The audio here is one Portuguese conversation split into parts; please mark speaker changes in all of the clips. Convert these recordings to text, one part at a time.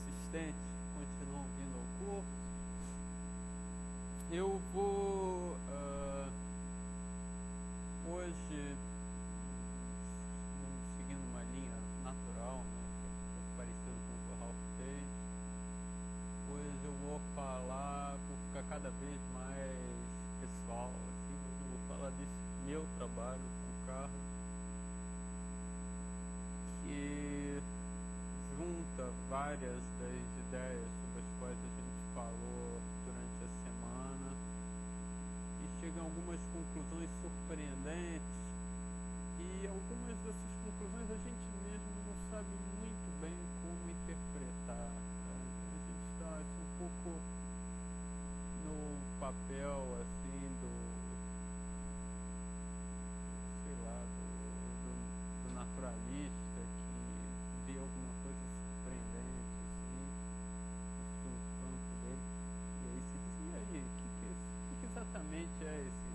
Speaker 1: assistentes continuam vindo ao curso. Eu vou hoje, seguindo uma linha natural, né, que é um pouco parecido com o que o Ralph fez. Hoje eu vou falar, vou ficar cada vez mais pessoal, assim, mas eu vou falar desse meu trabalho com o Carlos, que junta várias das ideias sobre as quais a gente falou durante a semana e chega a algumas conclusões surpreendentes, e algumas dessas conclusões a gente mesmo não sabe muito bem como interpretar. A gente está assim, um pouco no papel assim do naturalista que vê alguma coisa surpreendente assim, no campo dele, e aí se diz, e aí, o que exatamente é esse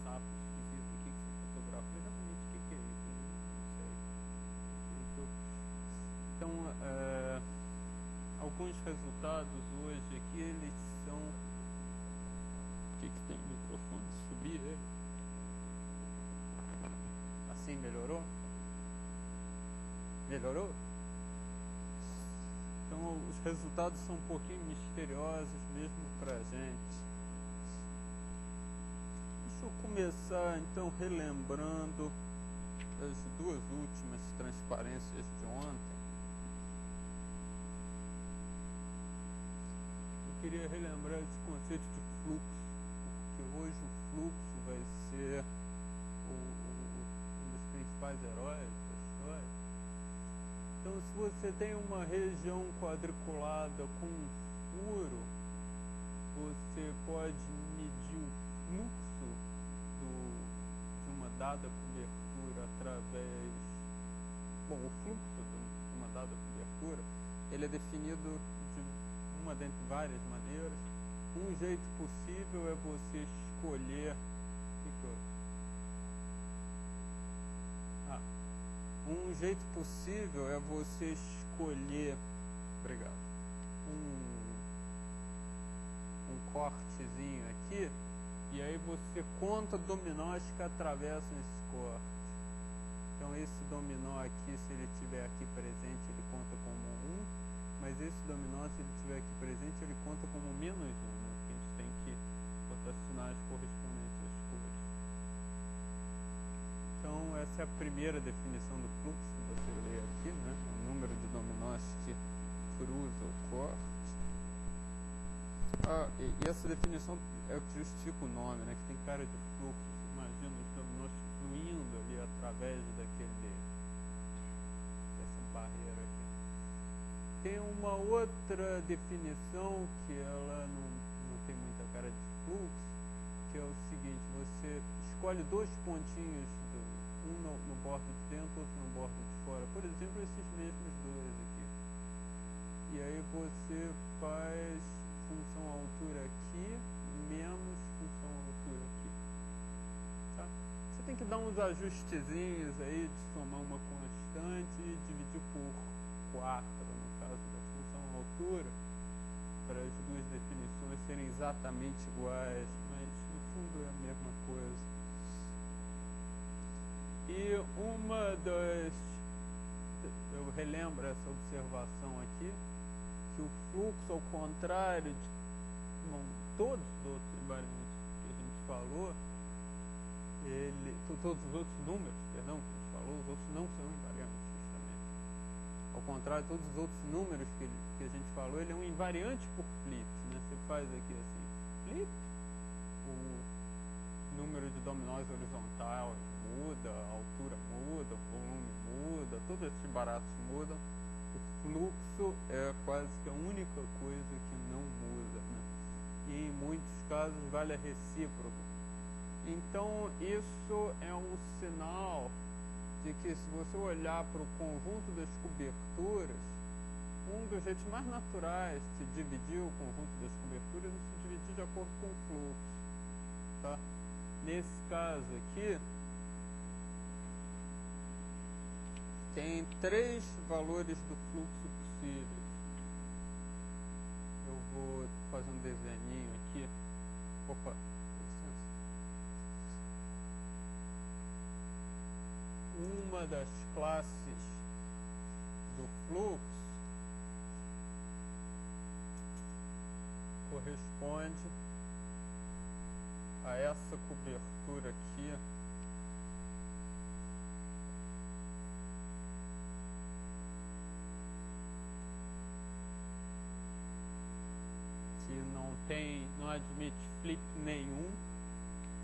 Speaker 1: sapo esquisito aqui que você fotografou? Exatamente o que é isso? Eu não sei. Então, alguns resultados hoje aqui, eles são... O que tem no microfone? Subir ele. Assim melhorou? Melhorou? Então os resultados são um pouquinho misteriosos mesmo pra gente. Deixa eu começar então relembrando as duas últimas transparências de ontem. Eu queria relembrar esse conceito de fluxo, porque hoje o fluxo vai ser um dos principais heróis da história. Então, se você tem uma região quadriculada com um furo, você pode medir o fluxo de uma dada cobertura através... Bom, o fluxo de uma dada cobertura, ele é definido de uma dentre várias maneiras. Um jeito possível é você escolher... Um jeito possível é você escolher, obrigado, um cortezinho aqui, e aí você conta dominós que atravessam esse corte. Então esse dominó aqui, se ele estiver aqui presente, ele conta como 1, mas esse dominó, se ele estiver aqui presente, ele conta como -1, né? Porque a gente tem que botar sinais correspondentes às cores. Então essa é a primeira definição do fluxo que você lê aqui, né? O número de dominós que cruza o corte. E essa definição é o que justifica o nome, né? Que tem cara de fluxo. Você imagina os dominós fluindo ali através dessa barreira aqui. Tem uma outra definição que ela não tem muita cara de fluxo, que é o seguinte: você escolhe dois pontinhos, um no bordo de dentro, outro no bordo de fora, por exemplo, esses mesmos dois aqui, e aí você faz função altura aqui menos função altura aqui, tá? Você tem que dar uns ajustezinhos aí, de somar uma constante e dividir por 4 no caso da função altura, para as duas definições serem exatamente iguais, mas no fundo é a mesma coisa. E eu relembro essa observação aqui, que o fluxo, ao contrário de todos os outros invariantes que a gente falou, todos os outros números, perdão, que a gente falou, os outros não são invariantes, justamente. Ao contrário de todos os outros números que a gente falou, ele é um invariante por flip, né? Você faz aqui assim, flip, o número de dominós horizontais muda, a altura muda, o volume muda, todos esses baratos mudam. O fluxo é quase que a única coisa que não muda, né? E em muitos casos vale a recíproca. Então isso é um sinal de que, se você olhar para o conjunto das coberturas, um dos jeitos mais naturais de dividir o conjunto das coberturas é se dividir de acordo com o fluxo, tá? Nesse caso aqui, tem 3 valores do fluxo possíveis. fazer um desenho aqui. Opa, licença. Uma das classes do fluxo corresponde a essa cobertura aqui, que não admite flip nenhum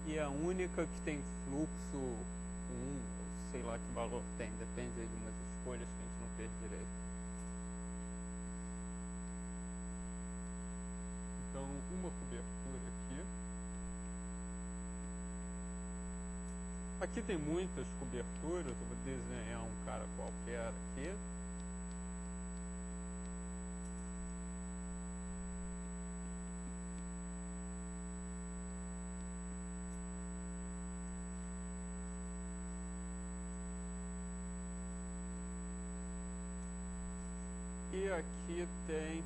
Speaker 1: e é a única que tem fluxo 1, sei lá que valor tem, depende aí de umas escolhas que a gente não fez direito. Então, uma cobertura aqui. Aqui tem muitas coberturas, eu vou desenhar um cara qualquer aqui. E aqui tem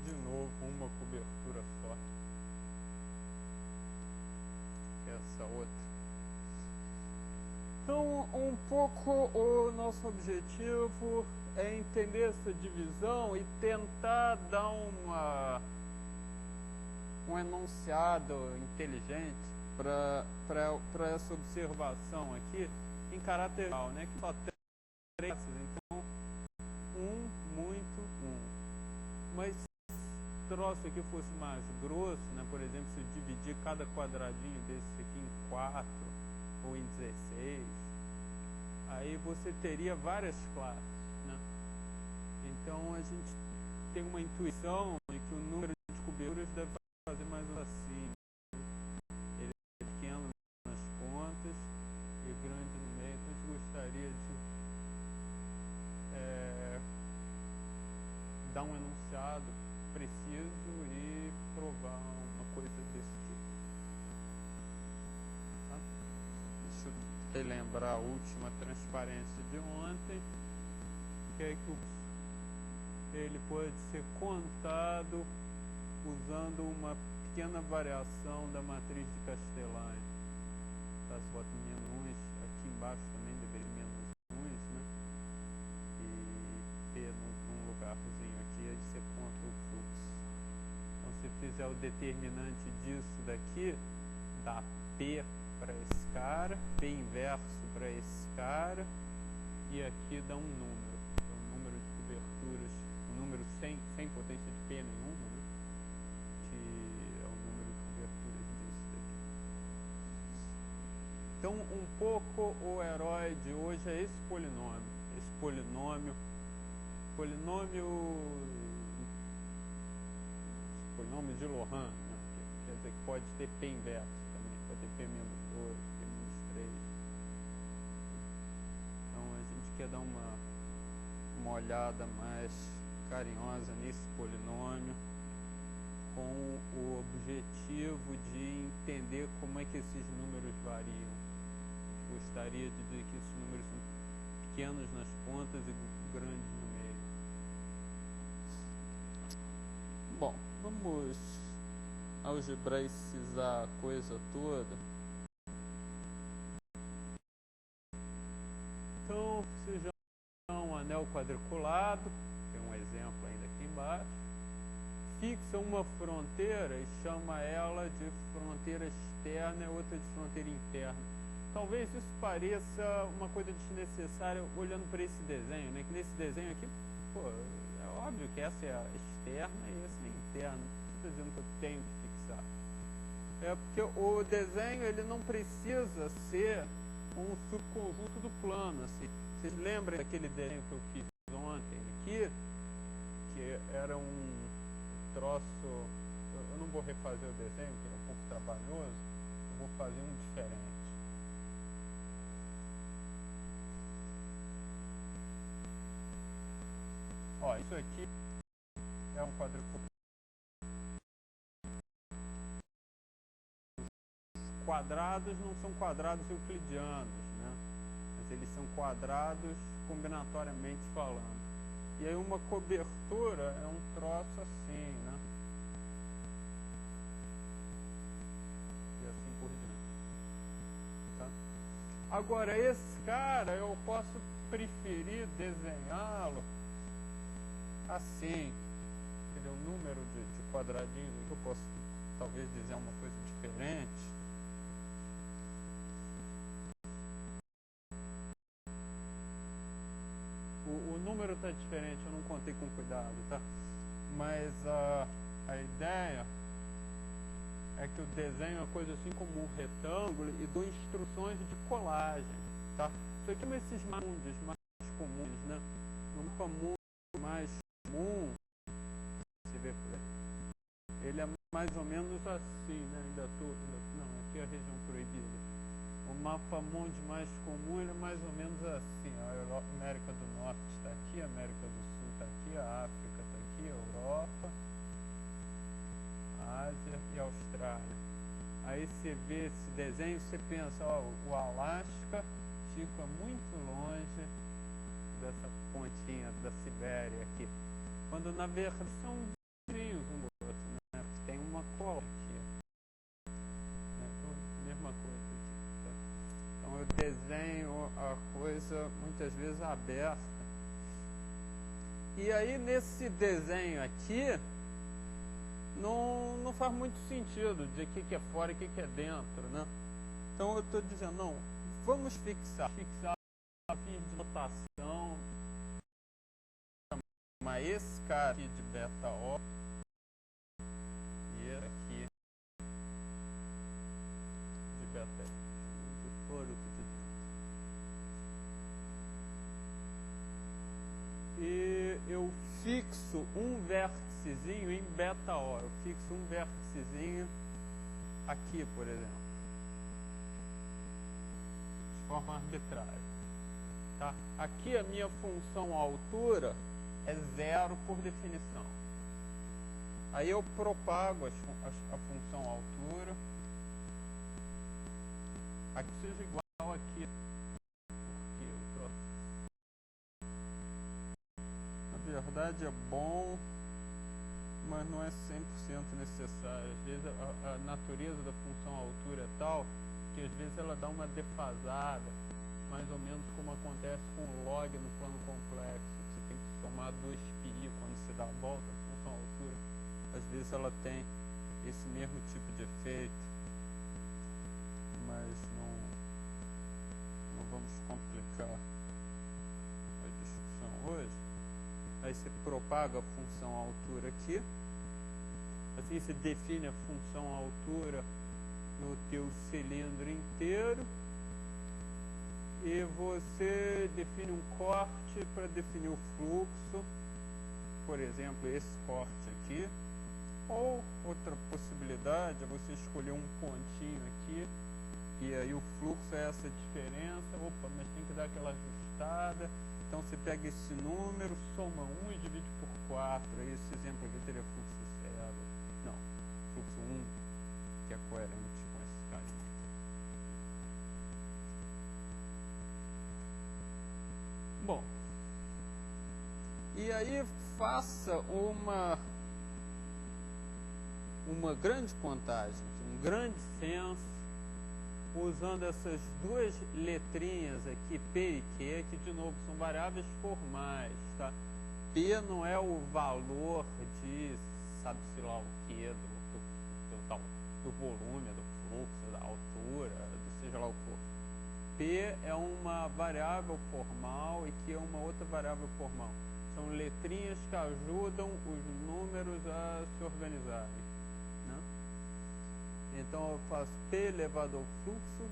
Speaker 1: de novo uma cobertura só, essa outra. Então, um pouco o nosso objetivo é entender essa divisão e tentar dar um enunciado inteligente para essa observação aqui em caráter geral, né? Que só tem 3 classes, então 1, muito, 1. Mas se o troço aqui fosse mais grosso, né? Por exemplo, se eu dividir cada quadradinho desse aqui em 4 ou em 16, aí você teria várias classes, né? Então a gente tem uma intuição de que o número de coberturas deve fazer mais assim. Ele é pequeno nas pontas e grande no meio. Então a gente gostaria de dar um enunciado preciso e provar uma coisa desse tipo. Tá? Deixa eu relembrar a última transparência de ontem, que é que ele pode ser contado usando uma pequena variação da matriz de Castellani. Tá, se bota menos 1, aqui embaixo também deveria menos 1, né? E P num lugarzinho aqui, aí você conta o fluxo. Então, se fizer o determinante disso daqui, dá P para esse cara, P inverso para esse cara, e aqui dá um número. Então, o número de coberturas, um número sem potência de P nenhuma, né? Que é o número de coberturas disso daqui. Então, um pouco o herói de hoje é esse polinômio. Esse polinômio de Lohan, né? Quer dizer que pode ter P inverso também, pode ter P menos 2, P menos 3. Então, a gente quer dar uma olhada mais carinhosa nesse polinômio, com o objetivo de entender como é que esses números variam. A gente gostaria de dizer que esses números são pequenos nas pontas e grandes no meio. Bom, vamos algebraicizar a coisa toda. Então, se já é um anel quadriculado, tem um exemplo ainda aqui embaixo, fixa uma fronteira e chama ela de fronteira externa e outra de fronteira interna. Talvez isso pareça uma coisa desnecessária olhando para esse desenho, né? Que nesse desenho aqui, pô, é óbvio que essa é a externa e essa é a interna. Não estou dizendo que eu tenho que fixar. É porque o desenho ele não precisa ser um subconjunto do plano. Assim. Vocês lembram daquele desenho que eu fiz ontem aqui? Que era um troço. Eu não vou refazer o desenho, que é um pouco trabalhoso. Eu vou fazer um diferente. Ó, isso aqui é um quadrúplo quadrados não são quadrados euclidianos, né? Mas eles são quadrados combinatoriamente falando. E aí uma cobertura é um troço assim, né? E assim por diante. Tá? Agora, esse cara, eu posso preferir desenhá-lo assim. Ele é um número de quadradinhos aqui, eu posso talvez desenhar uma coisa diferente. O número está diferente, eu não contei com cuidado, tá? Mas a ideia é que o desenho é uma coisa assim como um retângulo e dou instruções de colagem, tá? Isso aqui são esses mundos mais comuns, né? O mapa mundo mais comum, se vê por aí, ele é mais ou menos assim, né? Não, aqui é a região proibida. O mapa mundi mais comum ele é mais ou menos assim. A América do Norte está aqui, a América do Sul está aqui, a África está aqui, a Europa, a Ásia e a Austrália. Aí você vê esse desenho, você pensa, ó, o Alasca fica muito longe dessa pontinha da Sibéria aqui. Quando na verdade são vizinhos um do outro, né? Tem uma cola aqui. Mesma coisa. Então eu desenho a coisa muitas vezes aberta. E aí nesse desenho aqui não faz muito sentido dizer o que é fora e o que é dentro, né? Então eu estou dizendo, não, vamos fixar a fim de notação, chamar esse cara aqui de beta O e esse aqui de beta E. E eu fixo um vérticezinho em beta O. Eu fixo um vérticezinho aqui, por exemplo, de forma arbitrária. Tá? Aqui a minha função altura é 0 por definição. Aí eu propago a função altura. Aqui seja igual aqui. Porque o troço, na verdade, é bom, mas não é 100% necessário. Às vezes a natureza da função altura é tal que às vezes ela dá uma defasada, mais ou menos como acontece com o log no plano complexo. Você tem que somar 2π quando você dá a volta à função altura. Às vezes ela tem esse mesmo tipo de efeito, mas não vamos complicar a discussão hoje. Aí você propaga a função altura aqui. Assim você define a função altura no teu cilindro inteiro. E você define um corte para definir o fluxo. Por exemplo, esse corte aqui. Ou outra possibilidade é você escolher um pontinho aqui. E aí o fluxo é essa diferença. Opa, mas tem que dar aquela ajustada. Então você pega esse número, soma 1 e divide por 4. Aí esse exemplo aqui teria fluxo 0. Não, fluxo 1, que é coerente com esse caminho. Bom, e aí faça uma grande contagem, um grande censo, usando essas duas letrinhas aqui, P e Q, que de novo são variáveis formais, tá? P não é o valor de, sabe-se lá o que, do volume, do fluxo, da altura, seja lá o que for. P é uma variável formal e Q é uma outra variável formal. São letrinhas que ajudam os números a se organizarem. Então eu faço P elevado ao fluxo,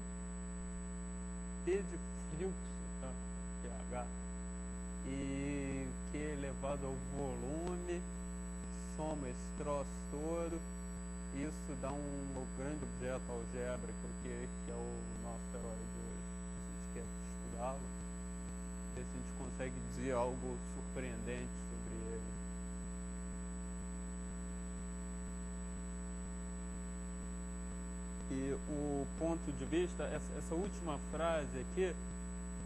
Speaker 1: P de fluxo, tá? pH, e Q elevado ao volume, soma esse troço todo, isso dá um grande objeto algébrico que é o nosso herói de hoje. Se a gente quer estudá-lo, ver se a gente consegue dizer algo surpreendente sobre ele. que o ponto de vista, essa última frase aqui,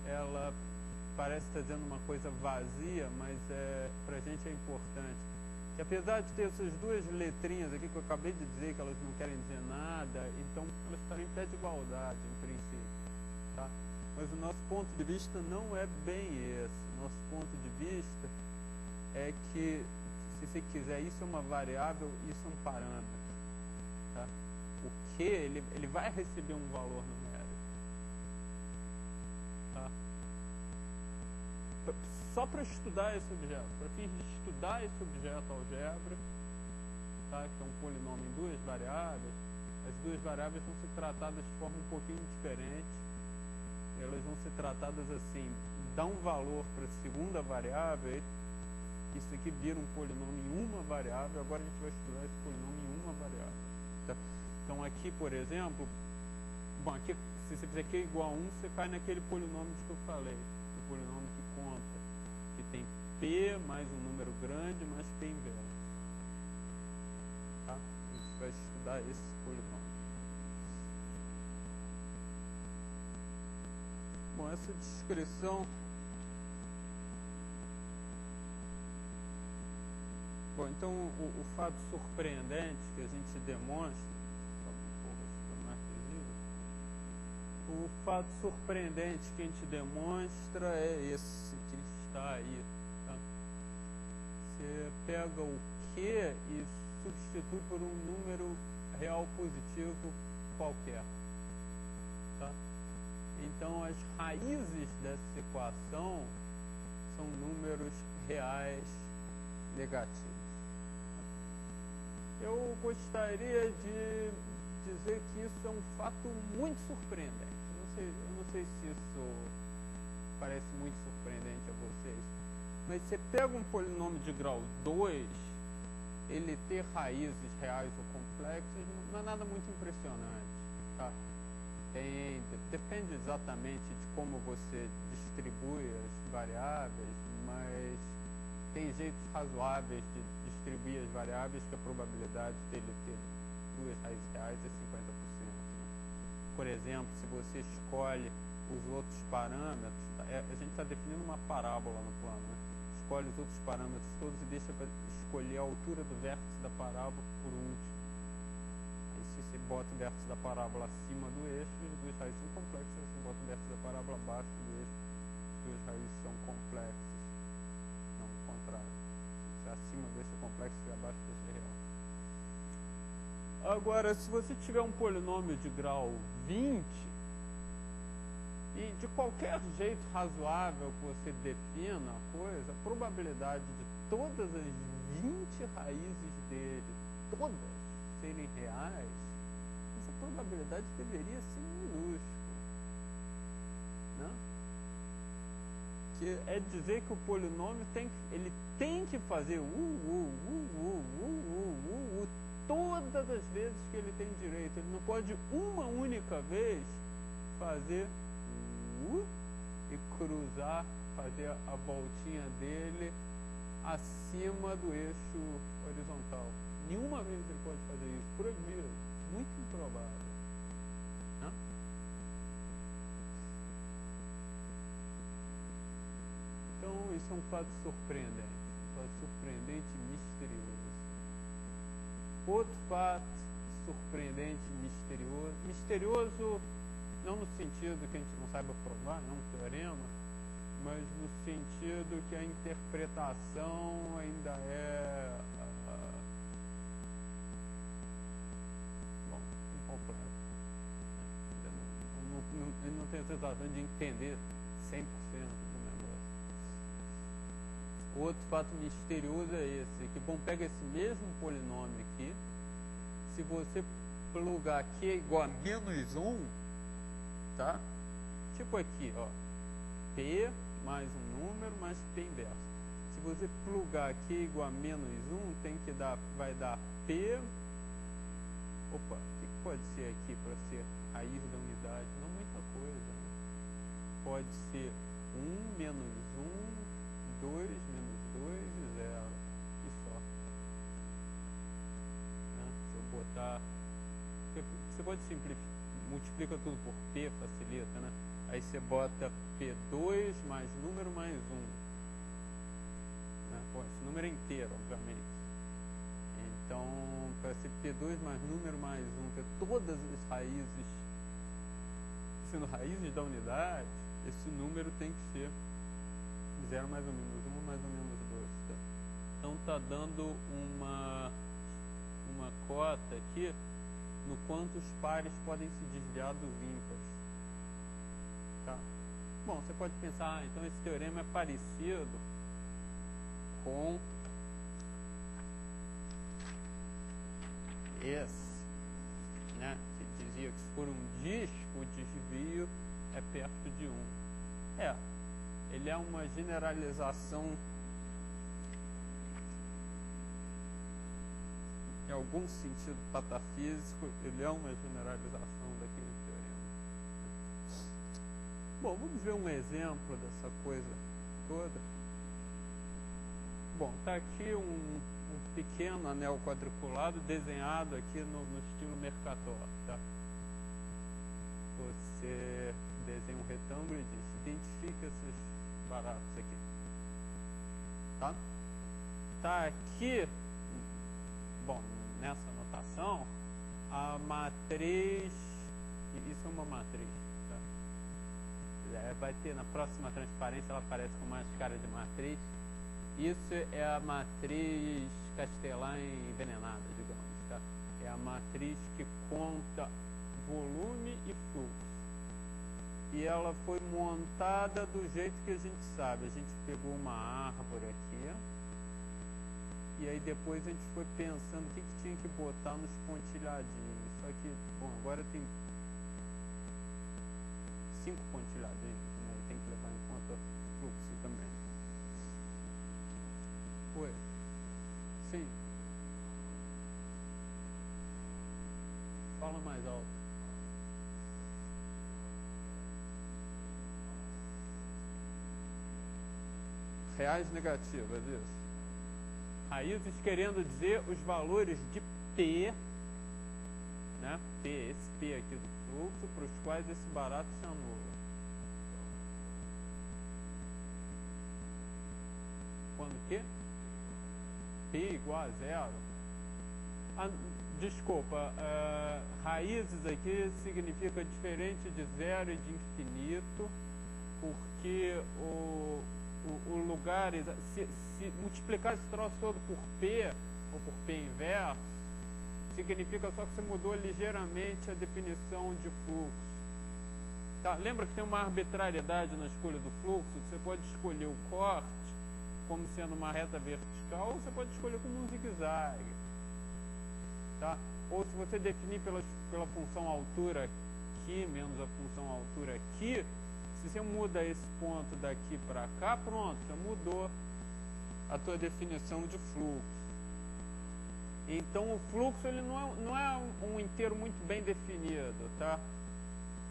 Speaker 1: ela parece estar dizendo uma coisa vazia, mas para a gente é importante. Que apesar de ter essas duas letrinhas aqui que eu acabei de dizer que elas não querem dizer nada, então elas estão em pé de igualdade, em princípio. Tá? Mas o nosso ponto de vista não é bem esse. Nosso ponto de vista é que, se você quiser, isso é uma variável, isso é um parâmetro. Tá? O que ele vai receber um valor numérico. Tá? Só para estudar esse objeto, para fins de estudar esse objeto algébrico, tá? Que é um polinômio em duas variáveis, as duas variáveis vão ser tratadas de forma um pouquinho diferente. Elas vão ser tratadas assim: dá um valor para a segunda variável, isso aqui vira um polinômio em uma variável, agora a gente vai estudar esse polinômio em uma variável. Tá? Então aqui, por exemplo, bom, aqui, se você fizer q igual a 1, você cai naquele polinômio que eu falei, o polinômio que conta, que tem p mais um número grande mais p inverso. Tá? A gente vai estudar esse polinômio. Bom, essa descrição... Bom, então o fato surpreendente que a gente demonstra, o fato surpreendente que a gente demonstra é esse que está aí. Tá? Você pega o Q e substitui por um número real positivo qualquer. Tá? Então as raízes dessa equação são números reais negativos. Eu gostaria de dizer que isso é um fato muito surpreendente. Eu não sei se isso parece muito surpreendente a vocês, mas você pega um polinômio de grau 2, ele ter raízes reais ou complexas não é nada muito impressionante. Tá? Depende exatamente de como você distribui as variáveis, mas tem jeitos razoáveis de distribuir as variáveis que a probabilidade dele ter duas raízes reais é 50%. Né? Por exemplo, se você escolhe os outros parâmetros, a gente está definindo uma parábola no plano, né? Escolhe os outros parâmetros todos e deixa para escolher a altura do vértice da parábola por último. Aí se você bota o vértice da parábola acima do eixo, as duas raízes são complexas. Se você bota o vértice da parábola abaixo do eixo, as duas raízes são complexas. Não, o contrário. Se acima do eixo é complexo e abaixo do eixo é real. Agora, se você tiver um polinômio de grau 20, e de qualquer jeito razoável que você defina a coisa, a probabilidade de todas as 20 raízes dele, todas, serem reais, essa probabilidade deveria ser minúscula. Né? Que é dizer que o polinômio ele tem que fazer todas as vezes que ele tem direito. Ele não pode uma única vez fazer e cruzar, fazer a voltinha dele acima do eixo horizontal. Nenhuma vez ele pode fazer isso. Proibido. Muito improvável. Né? Então, isso é um fato surpreendente. Um fato surpreendente e misterioso. Outro fato surpreendente e misterioso. Misterioso não no sentido que a gente não saiba provar, não um teorema, mas no sentido que a interpretação ainda é incompleta. Não tem a sensação de entender 100% do negócio. Outro fato misterioso é esse, que bom, pega esse mesmo polinômio aqui, se você plugar Q igual a menos 1, tá? Tipo aqui, ó, P mais um número mais P inverso. Se você plugar Q igual a menos 1, vai dar P. Opa, o que pode ser aqui para ser raiz da unidade? Não muita coisa, né? Pode ser 1 menos 1, 2 menos 2 e 0. E só. Né? Se eu botar Você pode simplificar, multiplica tudo por P, facilita, né? Aí você bota P2 mais número mais 1. Né? Bom, esse número é inteiro, obviamente. Então, para ser P2 mais número mais 1, ter todas as raízes, sendo raízes da unidade, esse número tem que ser 0 mais ou menos 1 mais ou menos 2. Tá? Então está dando uma cota aqui no quanto os pares podem se desviar dos ímpares. Tá? Bom, você pode pensar, então esse teorema é parecido com esse, né? Que dizia que se for um disco, o desvio é perto de 1. Ele é uma generalização, em algum sentido patafísico, ele é uma generalização daquele teorema. Bom, vamos ver um exemplo dessa coisa toda. Bom, está aqui um pequeno anel quadriculado desenhado aqui no estilo Mercator. Tá? Você desenha um retângulo e diz, identifica esses baratos aqui. Tá? Tá aqui, bom, nessa notação, a matriz, isso é uma matriz, tá? Vai ter na próxima transparência, ela aparece com mais cara de matriz. Isso é a matriz Castellan envenenada, digamos, tá? É a matriz que conta volume e fluxo. E ela foi montada do jeito que a gente sabe. A gente pegou uma árvore aqui, e aí depois a gente foi pensando o que tinha que botar nos pontilhadinhos. Só que, bom, agora tem 5 pontilhadinhos, né? E tem que levar em conta o fluxo também. Oi? Sim. Fala mais alto. Reais negativas, isso. Raízes querendo dizer os valores de P, né? P, esse P aqui do fluxo, para os quais esse barato se anula. Quando que? P igual a 0. Desculpa, raízes aqui significa diferente de 0 e de infinito, porque o lugar, se multiplicar esse troço todo por P, ou por P inverso, significa só que você mudou ligeiramente a definição de fluxo. Tá? Lembra que tem uma arbitrariedade na escolha do fluxo? Você pode escolher o corte como sendo uma reta vertical, ou você pode escolher como um zigue-zague. Tá? Ou se você definir pela função altura aqui, menos a função altura aqui, se você muda esse ponto daqui para cá, pronto, já mudou a tua definição de fluxo. Então o fluxo ele não é um inteiro muito bem definido, tá?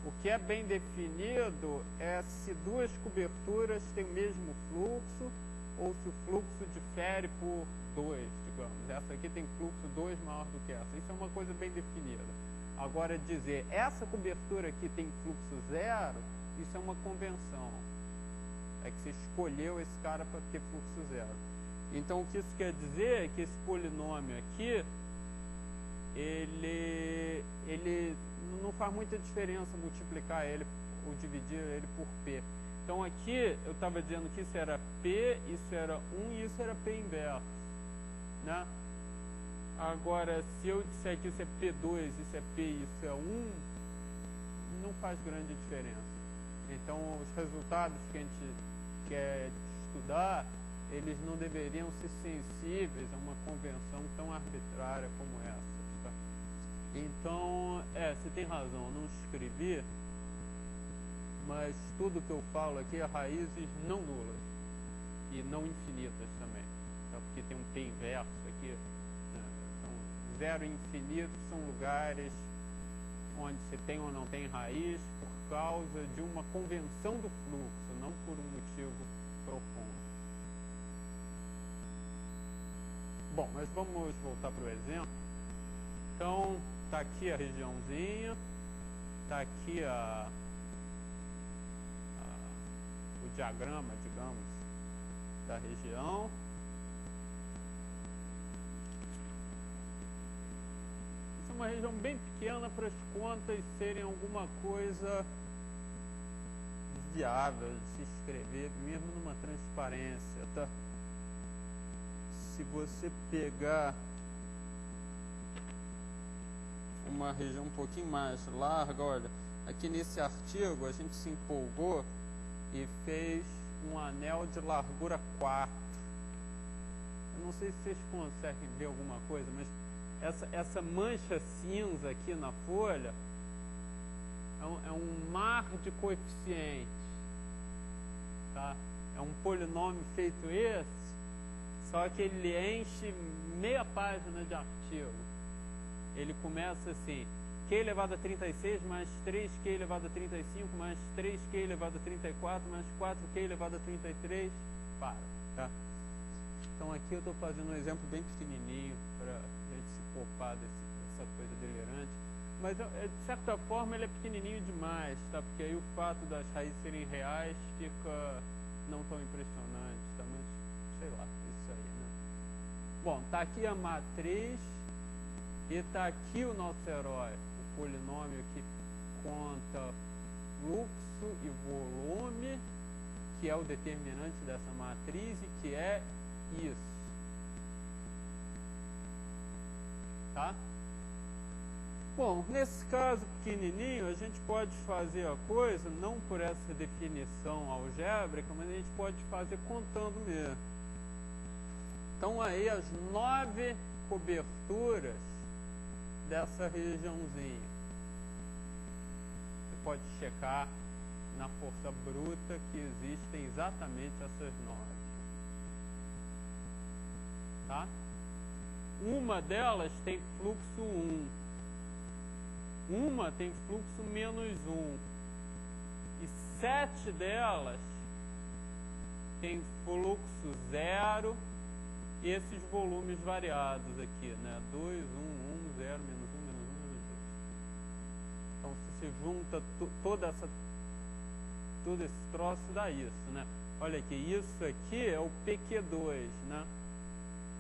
Speaker 1: O que é bem definido é se duas coberturas têm o mesmo fluxo ou se o fluxo difere por 2, digamos. Essa aqui tem fluxo 2 maior do que essa. Isso é uma coisa bem definida. Agora dizer, essa cobertura aqui tem fluxo 0, isso é uma convenção. É que você escolheu esse cara para ter fluxo 0. Então o que isso quer dizer é que esse polinômio aqui, ele não faz muita diferença multiplicar ele ou dividir ele por P. Então aqui eu estava dizendo que isso era P, isso era 1 e isso era P inverso. Né? Agora, se eu disser que isso é P2, isso é P e isso é 1, não faz grande diferença. Então os resultados que a gente quer estudar, eles não deveriam ser sensíveis a uma convenção tão arbitrária como essa. Tá? Então, você tem razão, eu não escrevi, mas tudo que eu falo aqui é raízes não nulas e não infinitas também. Tá? Porque tem um P inverso aqui. Né? Então, 0 e infinito são lugares onde você tem ou não tem raiz por causa de uma convenção do fluxo, não por um motivo profundo. Bom, mas vamos voltar para o exemplo. Então, Está aqui a regiãozinha, está aqui o diagrama, digamos, da região. Isso é uma região bem pequena para as contas serem alguma coisa viável de se escrever, mesmo numa transparência, tá? Se você pegar uma região um pouquinho mais larga, olha, aqui nesse artigo a gente se empolgou e fez um anel de largura 4. Eu não sei se vocês conseguem ver alguma coisa, mas essa mancha cinza aqui na folha é um mar de coeficientes, tá? É um polinômio feito esse, só que ele enche meia página de artigo. Ele começa assim, Q elevado a 36 mais 3Q elevado a 35 mais 3Q elevado a 34 mais 4Q elevado a 33, para, tá? Então aqui eu estou fazendo um exemplo bem pequenininho para a gente se poupar dessa coisa delirante, mas de certa forma ele é pequenininho demais, tá? Porque aí o fato das raízes serem reais fica não tão impressionante, tá? Mas sei lá, isso aí, né? Bom, tá aqui a matriz. E está aqui o nosso herói, o polinômio que conta fluxo e volume, que é o determinante dessa matriz e que é isso. Tá? Bom, nesse caso pequenininho, a gente pode fazer a coisa não por essa definição algébrica, mas a gente pode fazer contando mesmo. Então aí as 9 coberturas dessa regiãozinha. Você pode checar na força bruta que existem exatamente essas 9. Tá? Uma delas tem fluxo 1. Uma tem fluxo menos 1. E 7 delas tem fluxo 0. Esses volumes variados aqui, né? 2, 1, 1, 0, menos 1, menos 1, menos 2. Então, se você junta todo esse troço, dá isso, né? Olha aqui, isso aqui é o PQ2, né?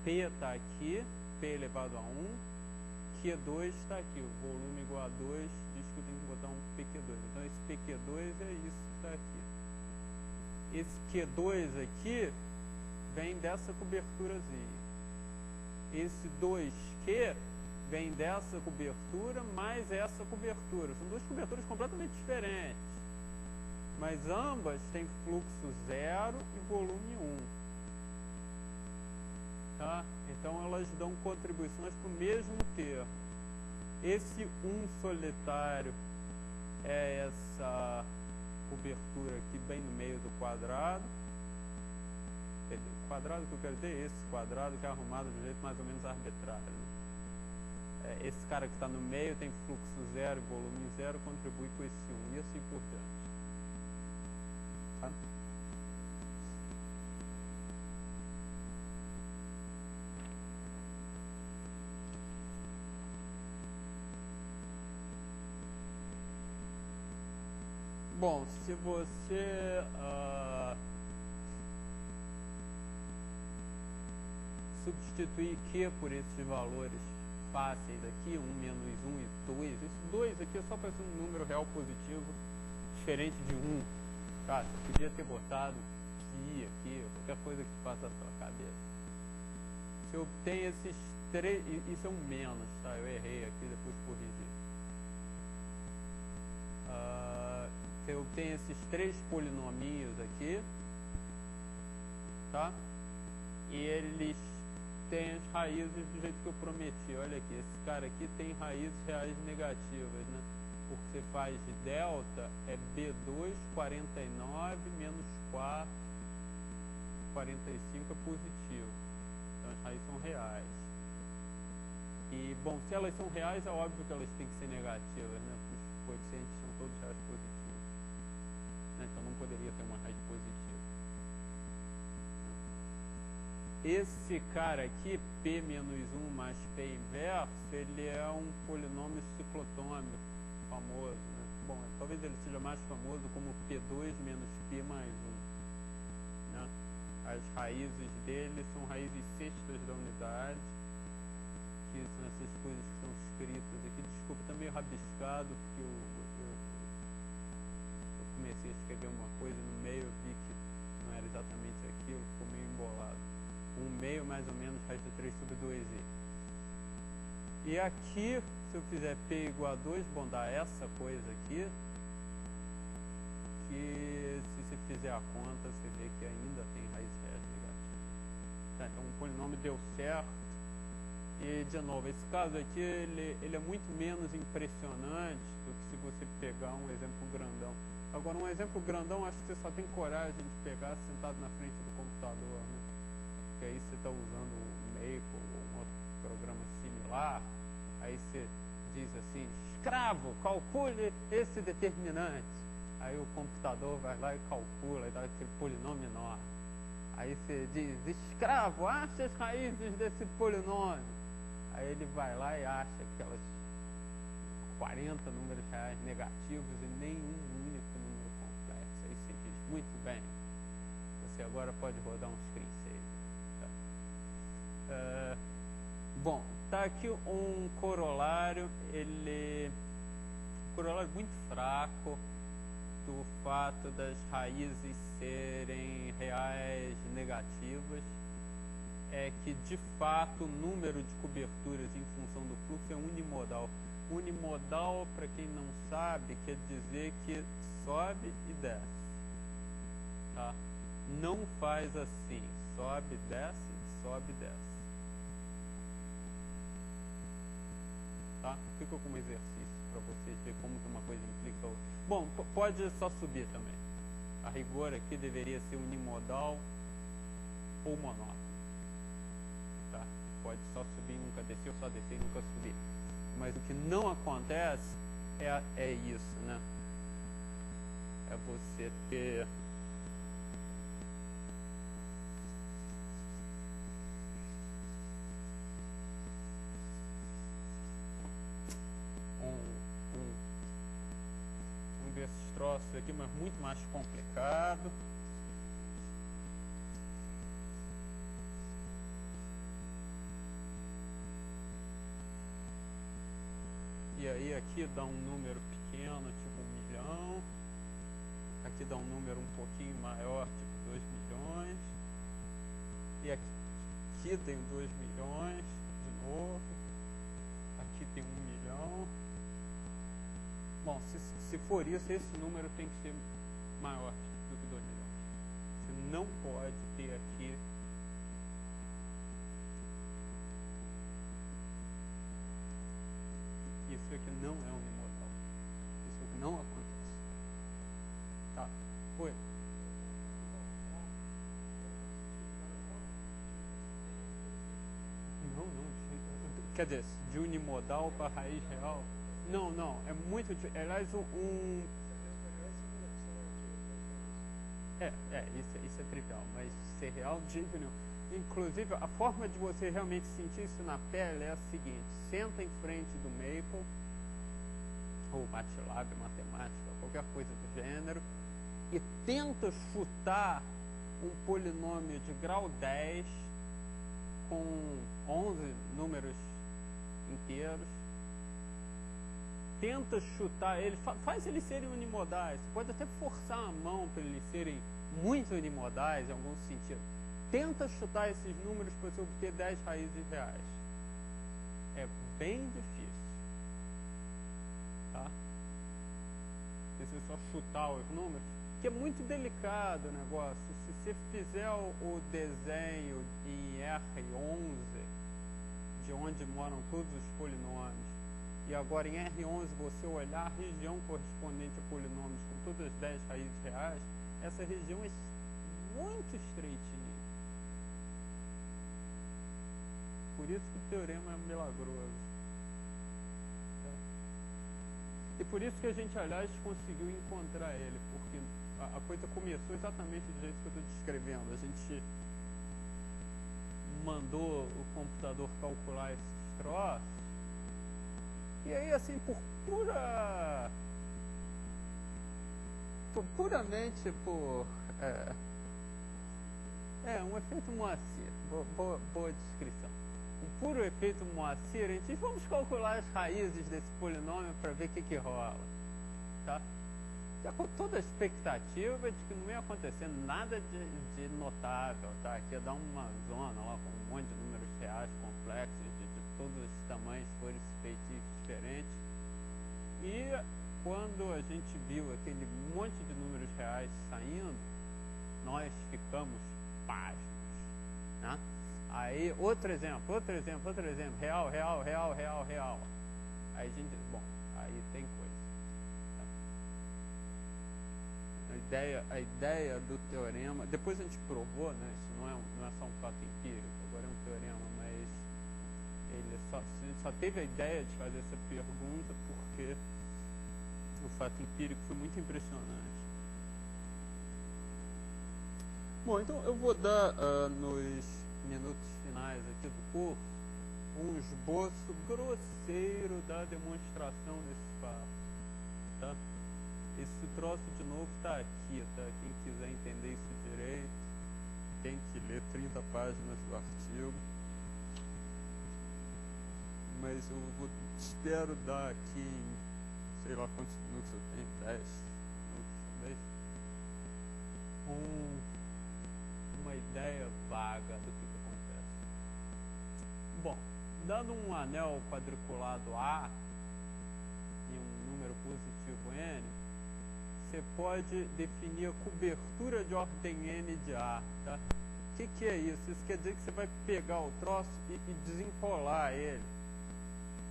Speaker 1: P está aqui, P elevado a 1, Q2 está aqui, o volume igual a 2, diz que eu tenho que botar um PQ2. Então, esse PQ2 é isso que está aqui. Esse Q2 aqui vem dessa coberturazinha. Esse 2Q vem dessa cobertura mais essa cobertura. São duas coberturas completamente diferentes. Mas ambas têm fluxo 0 e volume 1. Tá? Então elas dão contribuições para o mesmo termo. Esse 1 solitário é essa cobertura aqui bem no meio do quadrado. O quadrado que eu quero dizer é esse quadrado que é arrumado de um jeito mais ou menos arbitrário. Né? Esse cara que está no meio tem fluxo 0 e volume 0, contribui com esse 1 e assim por diante. Tá? Bom, se você substituir Q por esses valores fáceis aqui, 1 menos 1 e 2, esse 2 aqui é só para ser um número real positivo diferente de 1. Tá? Você podia ter botado aqui, qualquer coisa que te passa na sua cabeça. Você obtém esses 3, isso é um menos, tá? Eu errei aqui, depois corrigi. Você obtém esses 3 polinominhos aqui, tá? E eles têm as raízes do jeito que eu prometi. Olha aqui, esse cara aqui tem raízes reais negativas, né? O que você faz de delta é B2, 49, menos 4, 45 é positivo. Então as raízes são reais. E, bom, se elas são reais, é óbvio que elas têm que ser negativas, né? Porque os coeficientes são todos reais positivos. Né? Então não poderia ter uma raiz positiva. esse cara aqui, P menos 1 mais P inverso, ele é um polinômio ciclotômico famoso, né? Bom, talvez ele seja mais famoso como P2 menos P mais 1. Né? As raízes dele são raízes sextas da unidade, que são essas coisas que estão escritas aqui. Desculpa, está meio rabiscado, porque eu comecei a escrever uma coisa no meio, eu vi que não era exatamente aquilo, ficou meio embolado. 1/2 mais ou menos raiz de 3 sobre 2i. E aqui, se eu fizer P igual a 2, bom, dá essa coisa aqui, que se você fizer a conta, você vê que ainda tem raiz reais negativa. Tá, então o polinômio deu certo. E, de novo, esse caso aqui, ele é muito menos impressionante do que se você pegar um exemplo grandão. Agora, um exemplo grandão, acho que você só tem coragem de pegar sentado na frente do computador, né? Porque aí você está usando o Maple ou um outro programa similar, aí você diz assim, escravo, calcule esse determinante. Aí o computador vai lá e calcula, e dá aquele polinômio enorme. Aí você diz, escravo, acha as raízes desse polinômio. Aí ele vai lá e acha aquelas 40 números reais negativos e nenhum único número complexo. Aí você diz, muito bem, você agora pode rodar um screensaver. Bom, tá aqui um corolário, corolário muito fraco do fato das raízes serem reais negativas, é que de fato o número de coberturas em função do fluxo é unimodal. Unimodal, para quem não sabe, quer dizer que sobe e desce. Tá? Não faz assim, sobe, desce, desce. Tá? Fica como exercício para vocês verem como que uma coisa implica a outra. Bom, pode só subir também. A rigor aqui deveria ser unimodal ou monótono. Tá? Pode só subir e nunca descer, ou só descer e nunca subir. Mas o que não acontece é isso, né? É você ter um desses troços aqui, mas muito mais complicado. E aí aqui dá um número pequeno, tipo 1 milhão. Aqui dá um número um pouquinho maior, tipo 2 milhões. E aqui tem 2 milhões, de novo. Aqui tem 1 milhão. Bom, se for isso, esse número tem que ser maior do que 2 milhões. Você não pode ter aqui isso aqui não é unimodal. Isso aqui não acontece. Tá? Oi? Não. Quer dizer, de unimodal para raiz real? Não. É muito... Aliás, isso é trivial, mas ser real de jeito nenhum. Inclusive, a forma de você realmente sentir isso na pele é a seguinte: senta em frente do Maple, ou MATLAB, matemática, qualquer coisa do gênero, e tenta chutar um polinômio de grau 10 com 11 números inteiros. Tenta chutar ele, faz eles serem unimodais. Você pode até forçar a mão para eles serem muito unimodais em algum sentido. Tenta chutar esses números para você obter 10 raízes reais. É bem difícil. Tá? Se você só chutar os números, que é muito delicado o negócio. Se você fizer o desenho em R11, de onde moram todos os polinômios, e agora em R11 você olhar a região correspondente a polinômios com todas as 10 raízes reais, essa região é muito estreitinha. Por isso que o teorema é milagroso. E por isso que a gente, aliás, conseguiu encontrar ele, porque a coisa começou exatamente do jeito que eu estou descrevendo. A gente mandou o computador calcular esses troços. E aí, assim, puramente por um efeito Moacir, boa descrição. Um puro efeito Moacir, a gente vamos calcular as raízes desse polinômio para ver o que rola, tá? Já com toda a expectativa de que não ia acontecer nada de notável, tá? Que ia dar uma zona lá com um monte de números reais complexos, de todos os tamanhos, cores, feitiços diferentes. E quando a gente viu aquele monte de números reais saindo, nós ficamos pasmos, né? Aí, outro exemplo, real. Aí a gente diz, bom, aí tem coisa. A ideia do teorema, depois a gente provou, né? Isso não é só um fato empírico, agora é um teorema, mas ele só teve a ideia de fazer essa pergunta porque o fato empírico foi muito impressionante. Bom, então eu vou dar nos minutos finais aqui do curso um esboço grosseiro da demonstração desse fato, tá? Esse troço de novo está aqui, tá? Quem quiser entender isso direito tem que ler 30 páginas do artigo, mas eu espero dar aqui em sei lá quantos minutos eu tenho, 10 minutos talvez, uma ideia vaga do que acontece. Bom, dando um anel quadriculado A e um número positivo N, você pode definir a cobertura de ordem N de A, tá? O que é isso? Isso quer dizer que você vai pegar o troço e desempolar ele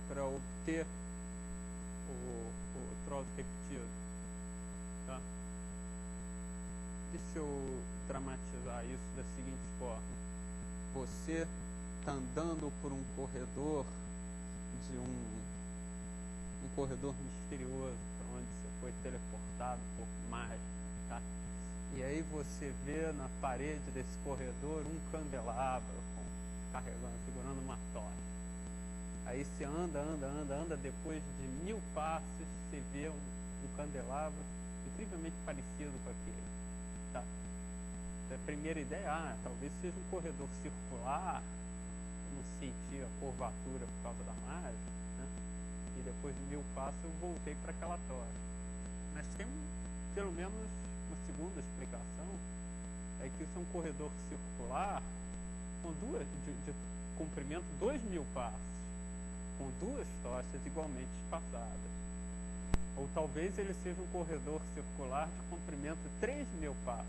Speaker 1: para obter o troço repetido, tá? Deixa eu dramatizar isso da seguinte forma. Você está andando por um corredor um corredor misterioso para onde você foi teleportado por mágica, tá? E aí você vê na parede desse corredor um candelabro segurando uma tocha. Aí você anda, depois de 1000 passos você vê um candelabro incrivelmente parecido com aquele, tá? A primeira ideia, talvez seja um corredor circular, eu não senti a curvatura por causa da mágica, né? E depois de 1000 passos eu voltei para aquela tocha. Mas tem pelo menos uma segunda explicação, é que isso é um corredor circular com de comprimento 2000 passos, com duas tochas igualmente espaçadas. Ou talvez ele seja um corredor circular de comprimento 3000 passos,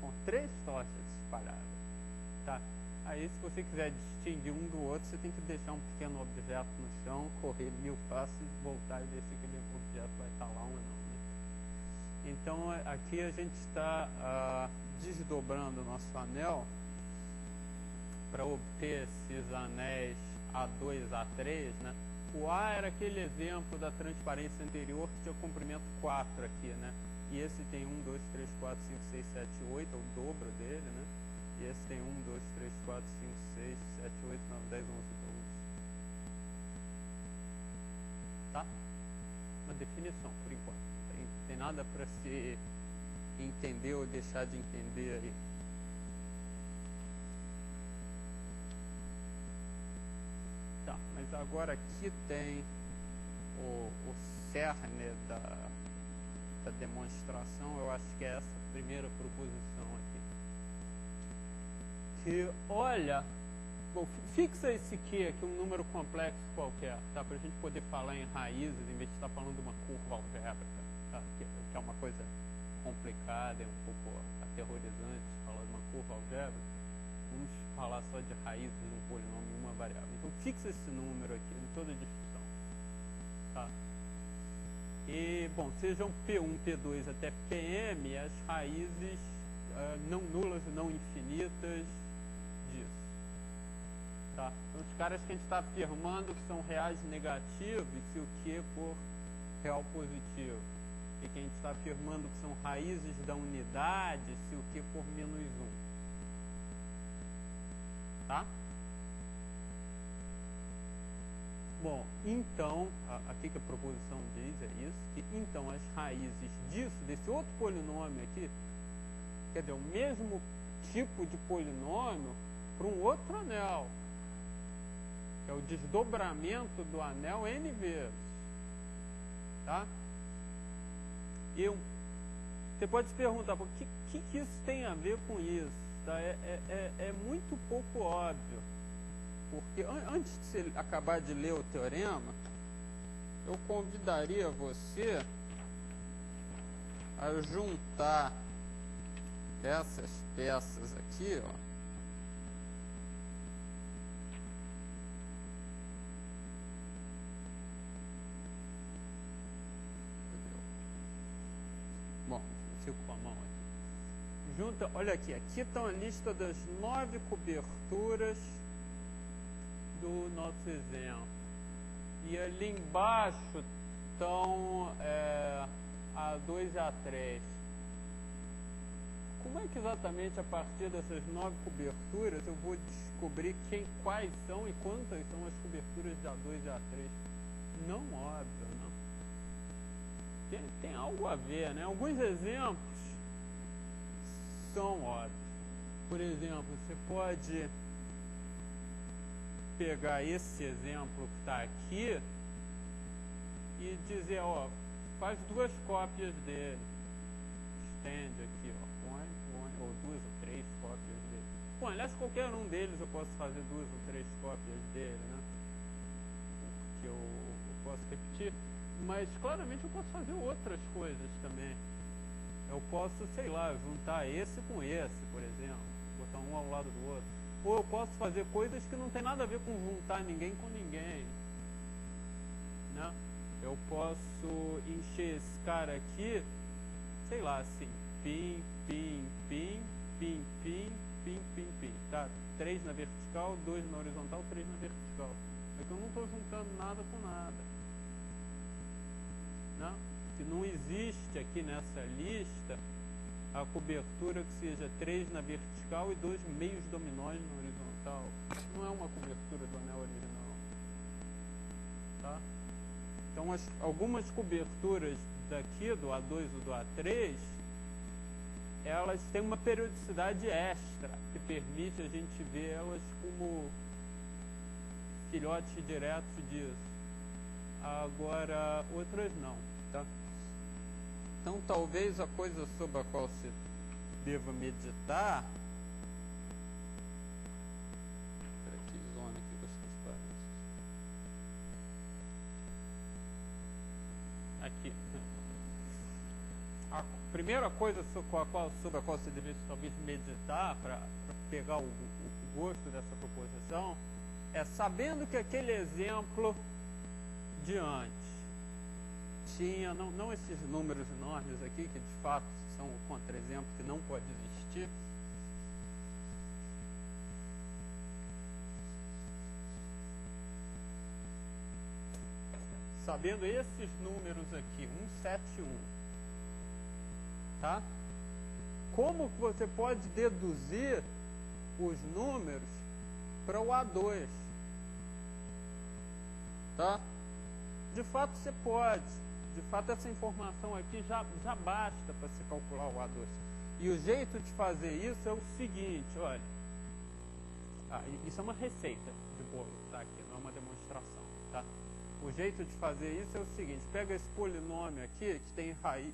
Speaker 1: com 3 tochas espalhadas, tá? Aí, se você quiser distinguir um do outro, você tem que deixar um pequeno objeto no chão, correr 1000 passos, voltar e ver se aquele objeto vai estar lá ou não, né? Então, aqui a gente está desdobrando o nosso anel para obter esses anéis A2, A3, né? O A era aquele exemplo da transparência anterior que tinha comprimento 4 aqui, né? E esse tem 1, 2, 3, 4, 5, 6, 7, 8, é o dobro dele, né? E esse tem 1, 2, 3, 4, 5, 6, 7, 8, 9, 10, 11, 12. Tá? Uma definição, por enquanto. Tem nada para se entender ou deixar de entender aí. Tá, mas agora aqui tem o cerne da demonstração, eu acho que é essa primeira proposição aqui. Que, olha, bom, fixa esse Q aqui, um número complexo qualquer, tá? Para a gente poder falar em raízes, em vez de estar falando de uma curva algébrica, tá? Que é uma coisa complicada e um pouco aterrorizante, falar de uma curva algébrica. Vamos falar só de raízes de um polinômio em uma variável. Então, fixa esse número aqui em toda a discussão, tá? E, bom, sejam P1, P2 até Pm, as raízes não nulas e não infinitas disso, tá? Então, os caras que a gente está afirmando que são reais negativos, se o Q for real positivo. E que a gente está afirmando que são raízes da unidade, se o Q for -1. Tá? Bom, então, aqui que a proposição diz é isso, que então as raízes disso, desse outro polinômio aqui, quer dizer, o mesmo tipo de polinômio para um outro anel, que é o desdobramento do anel n vezes. Tá? Você pode se perguntar, o que isso tem a ver com isso? Tá? É muito pouco óbvio. Porque antes de você acabar de ler o teorema, eu convidaria você a juntar essas peças aqui, ó. Bom, eu fico com a mão aqui. Junta, olha aqui estão a lista das 9 coberturas do nosso exemplo. E ali embaixo estão a 2 e a 3. Como é que exatamente a partir dessas 9 coberturas eu vou descobrir quais são e quantas são as coberturas da 2 e a 3? Não óbvio, não. Tem algo a ver, né? Alguns exemplos são óbvios. Por exemplo, você pode pegar esse exemplo que está aqui e dizer, ó, faz 2 cópias dele. Estende aqui, ó, põe, ou 2 ou 3 cópias dele. Bom, aliás, qualquer um deles eu posso fazer 2 ou 3 cópias dele, né? Porque eu posso repetir. Mas claramente eu posso fazer outras coisas também. Eu posso, sei lá, juntar esse com esse, por exemplo. Botar um ao lado do outro. Ou eu posso fazer coisas que não tem nada a ver com juntar ninguém com ninguém. Né? Eu posso encher esse cara aqui, sei lá, assim, pim, pim, pim, pim, pim, pim, pim, pim. Tá? 3 na vertical, 2 na horizontal, 3 na vertical. É que eu não estou juntando nada com nada. Né? Que não existe aqui nessa lista a cobertura que seja 3 na vertical e 2 meios dominóis na horizontal. Não é uma cobertura do anel original. Tá? Então, algumas coberturas daqui, do A2 ou do A3, elas têm uma periodicidade extra, que permite a gente ver elas como filhotes diretos disso. Agora, outras não. Tá? Então, talvez a coisa sobre a qual você deva meditar... Que zona aqui com as transparências. Aqui. A primeira coisa sobre a qual você deveria talvez meditar para pegar o gosto dessa proposição é sabendo que aquele exemplo de antes tinha, não esses números enormes aqui, que de fato são o contra-exemplo que não pode existir. Sabendo esses números aqui, 171, tá? Como que você pode deduzir os números para o A2? Tá? De fato você pode. De fato, essa informação aqui já basta para se calcular o A2. E o jeito de fazer isso é o seguinte, olha. Isso é uma receita de bolo, tá? Aqui, não é uma demonstração, tá? O jeito de fazer isso é o seguinte, pega esse polinômio aqui, que tem raiz,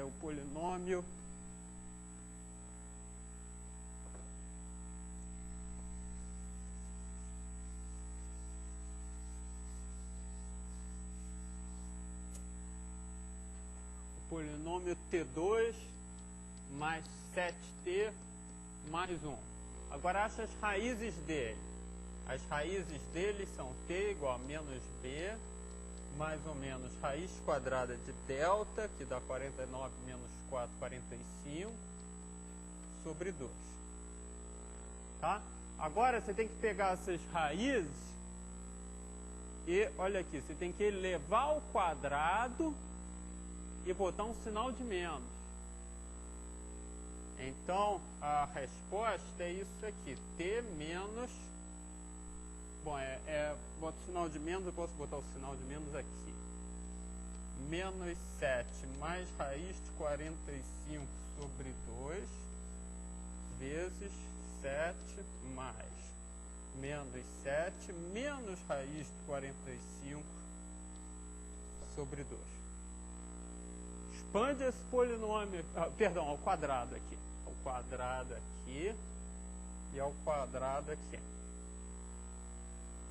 Speaker 1: o polinômio... polinômio T2 mais 7T mais 1. Agora acha as raízes dele. As raízes dele são T igual a menos B, mais ou menos raiz quadrada de delta, que dá 49 menos 4, 45, sobre 2. Tá? Agora você tem que pegar essas raízes e, olha aqui, você tem que elevar ao quadrado e botar um sinal de menos. Então, a resposta é isso aqui. T menos... Bom, boto o sinal de menos, eu posso botar o sinal de menos aqui. Menos 7 mais raiz de 45 sobre 2 vezes 7 mais menos 7 menos raiz de 45 sobre 2. Expande esse polinômio, perdão, ao quadrado aqui. Ao quadrado aqui e ao quadrado aqui.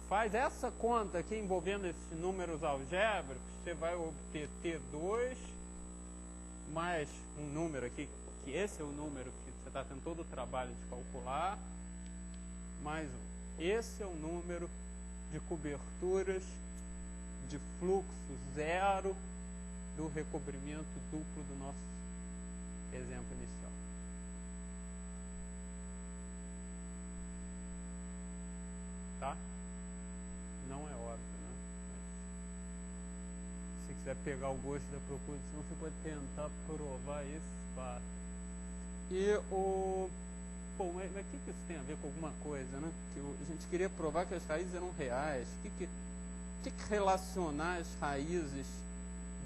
Speaker 1: Faz essa conta aqui envolvendo esses números algébricos, você vai obter T2 mais um número aqui, que esse é o número que você está tendo todo o trabalho de calcular, mais um. Esse é o número de coberturas de fluxo zero do recobrimento duplo do nosso exemplo inicial. Tá? Não é óbvio, né? Mas, se quiser pegar o gosto da proposição, você pode tentar provar esse fato. Bom, mas o que isso tem a ver com alguma coisa, né? Que a gente queria provar que as raízes eram reais. O que relacionar as raízes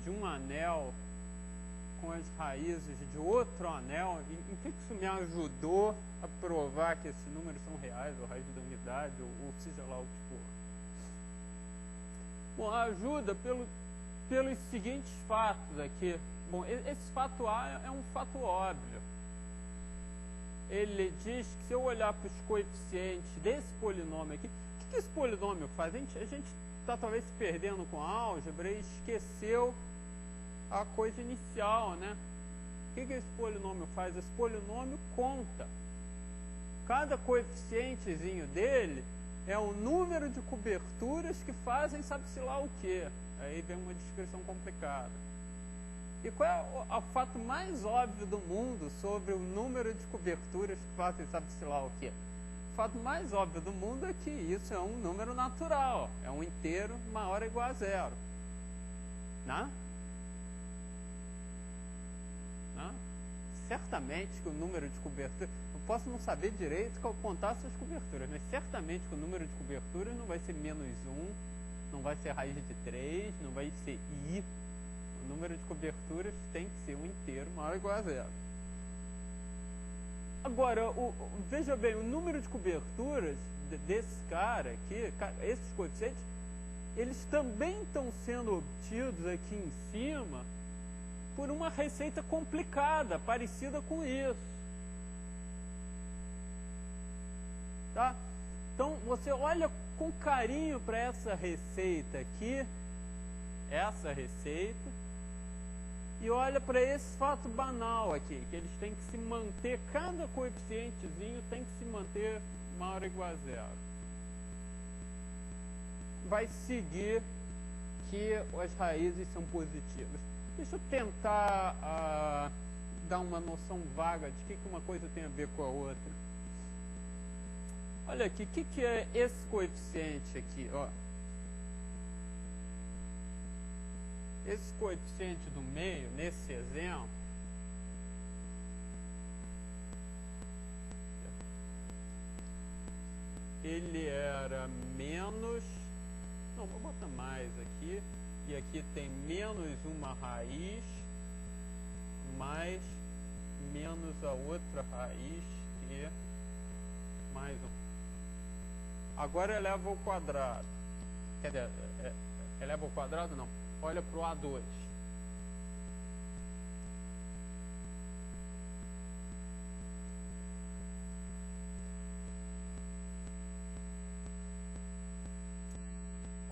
Speaker 1: de um anel com as raízes de outro anel? Em que isso me ajudou a provar que esses números são reais, ou raiz da unidade, ou seja lá o que for? Bom, ajuda pelos seguintes fatos aqui. Bom, esse fato A é um fato óbvio. Ele diz que se eu olhar para os coeficientes desse polinômio aqui, o que esse polinômio faz? A gente está talvez se perdendo com a álgebra e esqueceu a coisa inicial, né? O que esse polinômio faz? Esse polinômio conta. Cada coeficientezinho dele é o número de coberturas que fazem sabe-se lá o quê. Aí vem uma descrição complicada. E qual é o fato mais óbvio do mundo sobre o número de coberturas que fazem sabe-se lá o quê? O fato mais óbvio do mundo é que isso é um número natural, é um inteiro maior ou igual a zero. Né? Né? Certamente que o número de coberturas, eu posso não saber direito contar essas coberturas, mas certamente que o número de coberturas não vai ser menos 1, não vai ser raiz de 3, não vai ser i. O número de coberturas tem que ser um inteiro maior ou igual a zero. Agora, veja bem, o número de coberturas desse cara aqui, esses coeficientes, eles também estão sendo obtidos aqui em cima por uma receita complicada, parecida com isso. Tá? Então, você olha com carinho para essa receita aqui, essa receita, e olha para esse fato banal aqui, que eles têm que se manter, cada coeficientezinho tem que se manter maior ou igual a zero. Vai seguir que as raízes são positivas. Deixa eu tentar dar uma noção vaga de que uma coisa tem a ver com a outra. Olha aqui, o que é esse coeficiente aqui? Ó. Esse coeficiente do meio, nesse exemplo, ele era menos, não, vou botar mais aqui, e aqui tem menos uma raiz, mais menos a outra raiz, e mais um. Agora eleva ao quadrado. Quer dizer, eleva ao quadrado? Não. Olha para o A2.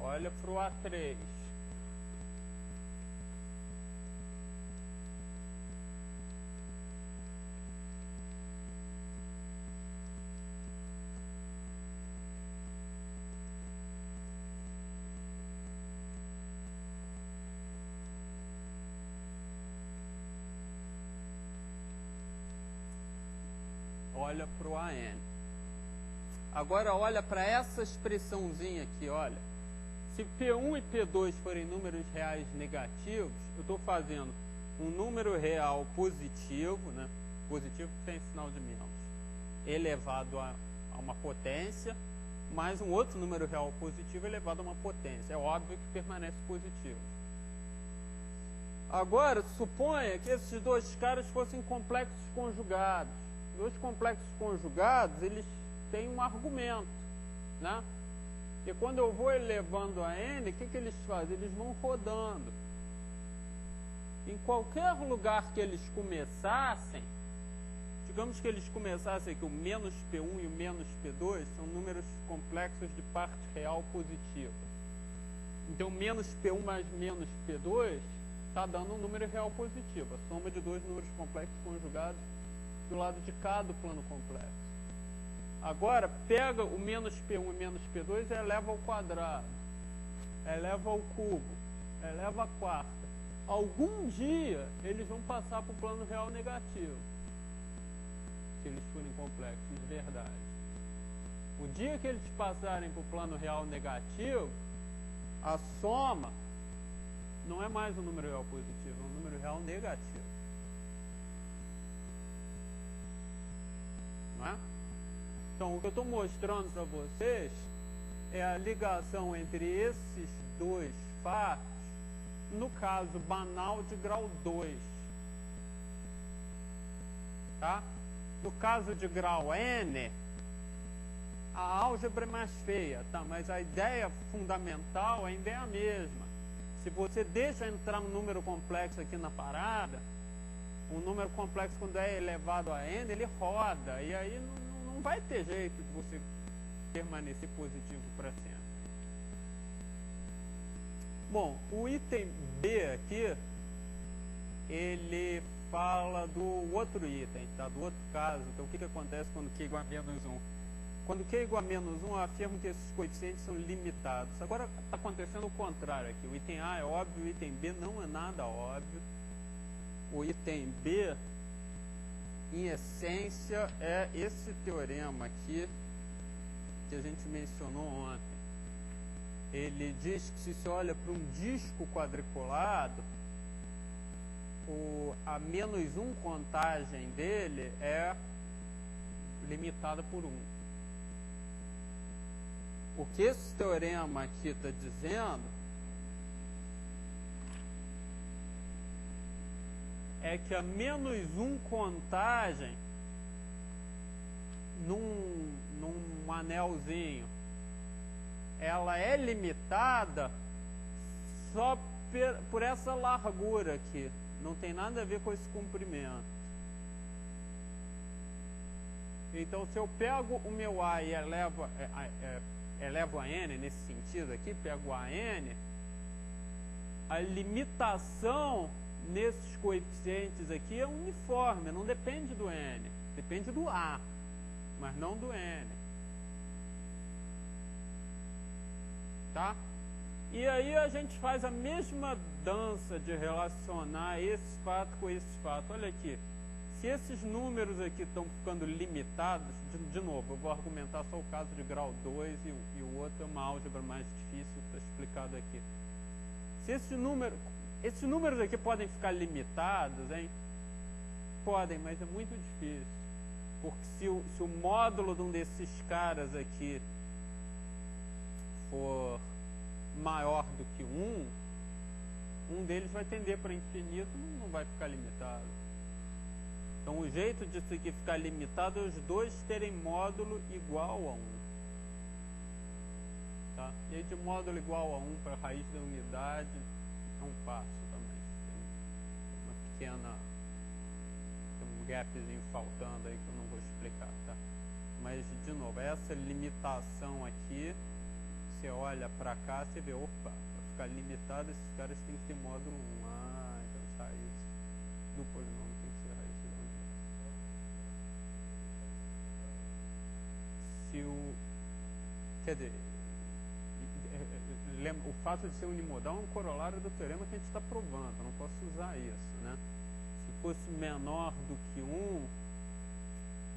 Speaker 1: Olha para o A3. Olha para o AN. Agora olha para essa expressãozinha aqui, olha. Se P1 e P2 forem números reais negativos, eu estou fazendo um número real positivo, né? Positivo que tem sinal de menos, elevado a uma potência, mais um outro número real positivo elevado a uma potência. É óbvio que permanece positivo. Agora, suponha que esses dois caras fossem complexos conjugados. Dois complexos conjugados, eles têm um argumento, né? E quando eu vou elevando a n, o que eles fazem? Eles vão rodando. Em qualquer lugar que eles começassem, digamos que eles começassem aqui, o menos P1 e o menos P2 são números complexos de parte real positiva. Então, menos P1 mais menos P2 está dando um número real positivo, a soma de dois números complexos conjugados do lado de cá do plano complexo. Agora, pega o menos P1 e menos P2 e eleva ao quadrado, eleva ao cubo, eleva a quarta. Algum dia, eles vão passar para o plano real negativo, se eles forem complexos de verdade. O dia que eles passarem para o plano real negativo, a soma não é mais um número real positivo, é um número real negativo. Não é? Então, o que eu estou mostrando para vocês é a ligação entre esses dois fatos, no caso banal de grau 2. Tá? No caso de grau n, a álgebra é mais feia, tá? Mas a ideia fundamental ainda é a mesma. Se você deixa entrar um número complexo aqui na parada, um número complexo, quando é elevado a n, ele roda, e aí não vai ter jeito de você permanecer positivo para sempre. Bom, o item B aqui, ele fala do outro item, tá? Do outro caso. Então, o que acontece quando Q é igual a menos 1? Quando Q é igual a menos 1, eu afirmo que esses coeficientes são limitados. Agora, está acontecendo o contrário aqui. O item A é óbvio, o item B não é nada óbvio. O item B, em essência, é esse teorema aqui que a gente mencionou ontem. Ele diz que se você olha para um disco quadriculado, a menos 1 contagem dele é limitada por 1. O que esse teorema aqui está dizendo é que a menos 1 contagem num anelzinho, ela é limitada só por essa largura aqui. Não tem nada a ver com esse comprimento. Então, se eu pego o meu A e elevo a n, nesse sentido aqui, pego a n, a limitação nesses coeficientes aqui é uniforme, não depende do n, depende do A, mas não do n. Tá? E aí a gente faz a mesma dança de relacionar esse fato com esse fato. Olha aqui, se esses números aqui estão ficando limitados, de novo, eu vou argumentar só o caso de grau 2 e o outro é uma álgebra mais difícil, está explicado aqui. Se esses números aqui podem ficar limitados, hein? Podem, mas é muito difícil. Porque se o módulo de um desses caras aqui for maior do que 1 deles vai tender para infinito, não vai ficar limitado. Então, o jeito disso aqui ficar limitado é os dois terem módulo igual a 1. Tá? E aí, de módulo igual a 1 para a raiz da unidade, é um passo também. Tem uma pequena... tem um gapzinho faltando aí que eu não vou explicar, tá? Mas, de novo, essa limitação aqui, você olha para cá, você vê, opa, para ficar limitado, esses caras têm que ter módulo 1. Ah, então as raízes do polinômio tem que ser raiz de unidade. Quer dizer, o fato de ser unimodal é um corolário do teorema que a gente está provando, eu não posso usar isso, né? Se fosse menor do que 1,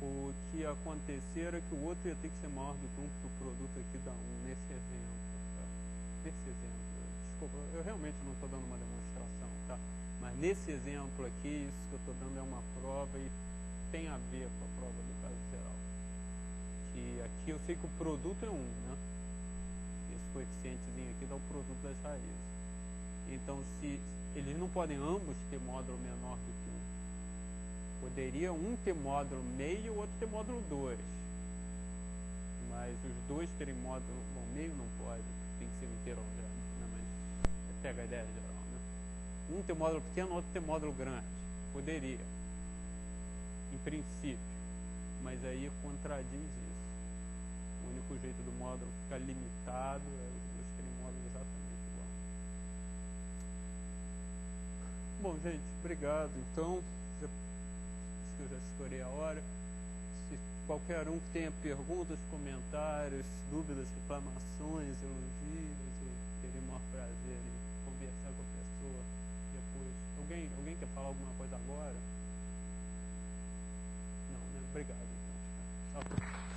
Speaker 1: o que ia acontecer é que o outro ia ter que ser maior do que 1 para o produto aqui dá 1, nesse exemplo. Tá? Nesse exemplo. Desculpa, eu realmente não estou dando uma demonstração, tá? Mas nesse exemplo aqui, isso que eu estou dando é uma prova e tem a ver com a prova do caso geral. Que aqui eu sei que o produto é 1, né? Esse coeficientezinho aqui dá o produto das raízes. Então, se eles não podem ambos ter módulo menor do que 1. Poderia um ter módulo meio e o outro ter módulo 2. Mas os dois terem módulo... Bom, meio não pode, tem que ser um inteiro algébrico, né? Mas pega a ideia geral, né? Um ter módulo pequeno, o outro ter módulo grande. Poderia. Em princípio. Mas aí contradiz isso. O único jeito do módulo ficar limitado é os dois terem módulo exatamente igual. Bom, gente, obrigado. Então, acho que eu já estourei a hora. Se qualquer um que tenha perguntas, comentários, dúvidas, reclamações, elogios, eu terei o maior prazer em conversar com a pessoa depois. Alguém quer falar alguma coisa agora? Não, né? Obrigado, então. Tchau.